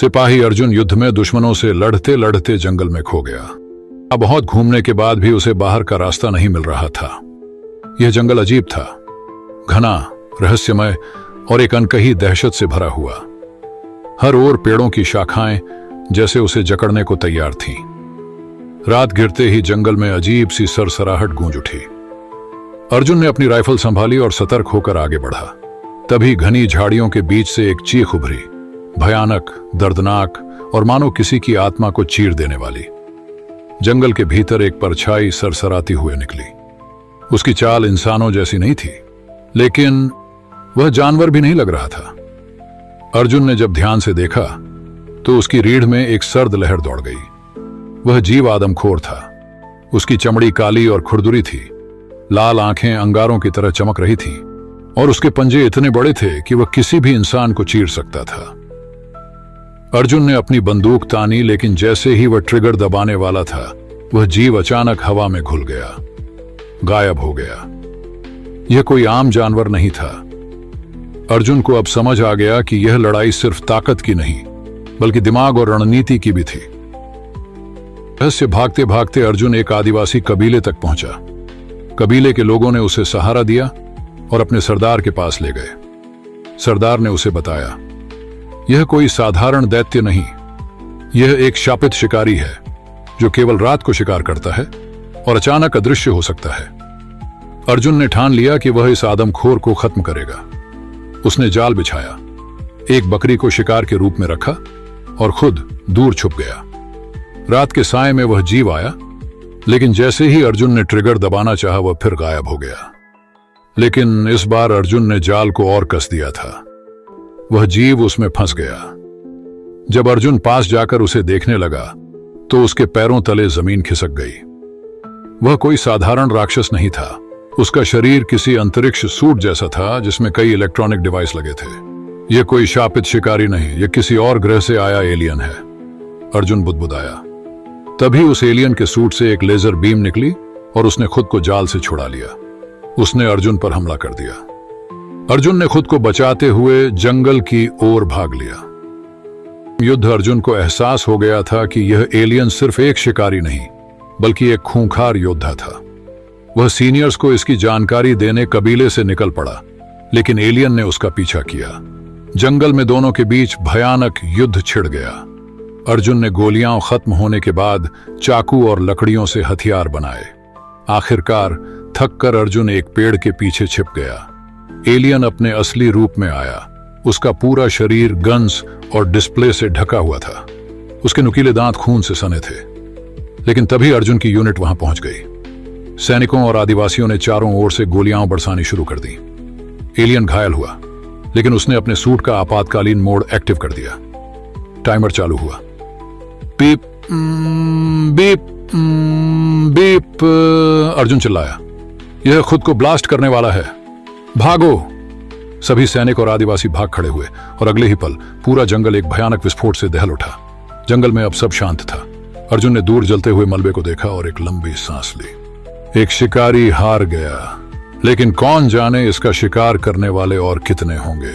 सिपाही अर्जुन युद्ध में दुश्मनों से लड़ते लड़ते जंगल में खो गया। अब बहुत घूमने के बाद भी उसे बाहर का रास्ता नहीं मिल रहा था। यह जंगल अजीब था, घना, रहस्यमय और एक अनकही दहशत से भरा हुआ। हर ओर पेड़ों की शाखाएं जैसे उसे जकड़ने को तैयार थीं। रात गिरते ही जंगल में अजीब सी सरसराहट गूंज उठी। अर्जुन ने अपनी राइफल संभाली और सतर्क होकर आगे बढ़ा। तभी घनी झाड़ियों के बीच से एक चीख उभरी, भयानक, दर्दनाक और मानो किसी की आत्मा को चीर देने वाली। जंगल के भीतर एक परछाई सरसराती हुए निकली। उसकी चाल इंसानों जैसी नहीं थी, लेकिन वह जानवर भी नहीं लग रहा था। अर्जुन ने जब ध्यान से देखा तो उसकी रीढ़ में एक सर्द लहर दौड़ गई। वह जीव आदमखोर था। उसकी चमड़ी काली और खुरदुरी थी, लाल आंखें अंगारों की तरह चमक रही थीं, और उसके पंजे इतने बड़े थे कि वह किसी भी इंसान को चीर सकता था। अर्जुन ने अपनी बंदूक तानी, लेकिन जैसे ही वह ट्रिगर दबाने वाला था, वह जीव अचानक हवा में घुल गया, गायब हो गया। यह कोई आम जानवर नहीं था। अर्जुन को अब समझ आ गया कि यह लड़ाई सिर्फ ताकत की नहीं, बल्कि दिमाग और रणनीति की भी थी। रहस्य भागते भागते अर्जुन एक आदिवासी कबीले तक पहुंचा। कबीले के लोगों ने उसे सहारा दिया और अपने सरदार के पास ले गए। सरदार ने उसे बताया, यह कोई साधारण दैत्य नहीं, यह एक शापित शिकारी है जो केवल रात को शिकार करता है और अचानक अदृश्य हो सकता है। अर्जुन ने ठान लिया कि वह इस आदमखोर को खत्म करेगा। उसने जाल बिछाया, एक बकरी को शिकार के रूप में रखा और खुद दूर छुप गया। रात के साए में वह जीव आया, लेकिन जैसे ही अर्जुन ने ट्रिगर दबाना चाहा, वह फिर गायब हो गया। लेकिन इस बार अर्जुन ने जाल को और कस दिया था। वह जीव उसमें फंस गया। जब अर्जुन पास जाकर उसे देखने लगा तो उसके पैरों तले जमीन खिसक गई। वह कोई साधारण राक्षस नहीं था। उसका शरीर किसी अंतरिक्ष सूट जैसा था जिसमें कई इलेक्ट्रॉनिक डिवाइस लगे थे। यह कोई शापित शिकारी नहीं, यह किसी और ग्रह से आया एलियन है, अर्जुन बुदबुदाया। तभी उस एलियन के सूट से एक लेजर बीम निकली और उसने खुद को जाल से छुड़ा लिया। उसने अर्जुन पर हमला कर दिया। अर्जुन ने खुद को बचाते हुए जंगल की ओर भाग लिया। युद्ध अर्जुन को एहसास हो गया था कि यह एलियन सिर्फ एक शिकारी नहीं, बल्कि एक खूंखार योद्धा था। वह सीनियर्स को इसकी जानकारी देने कबीले से निकल पड़ा, लेकिन एलियन ने उसका पीछा किया। जंगल में दोनों के बीच भयानक युद्ध छिड़ गया। अर्जुन ने गोलियां खत्म होने के बाद चाकू और लकड़ियों से हथियार बनाए। आखिरकार थककर अर्जुन एक पेड़ के पीछे छिप गया। एलियन अपने असली रूप में आया। उसका पूरा शरीर गन्स और डिस्प्ले से ढका हुआ था। उसके नुकीले दांत खून से सने थे। लेकिन तभी अर्जुन की यूनिट वहां पहुंच गई। सैनिकों और आदिवासियों ने चारों ओर से गोलियां बरसानी शुरू कर दी। एलियन घायल हुआ, लेकिन उसने अपने सूट का आपातकालीन मोड एक्टिव कर दिया। टाइमर चालू हुआ। बीप बीप बीप, अर्जुन चिल्लाया, यह खुद को ब्लास्ट करने वाला है, भागो। सभी सैनिक और आदिवासी भाग खड़े हुए और अगले ही पल पूरा जंगल एक भयानक विस्फोट से दहल उठा। जंगल में अब सब शांत था। अर्जुन ने दूर जलते हुए मलबे को देखा और एक लंबी सांस ली। एक शिकारी हार गया, लेकिन कौन जाने इसका शिकार करने वाले और कितने होंगे।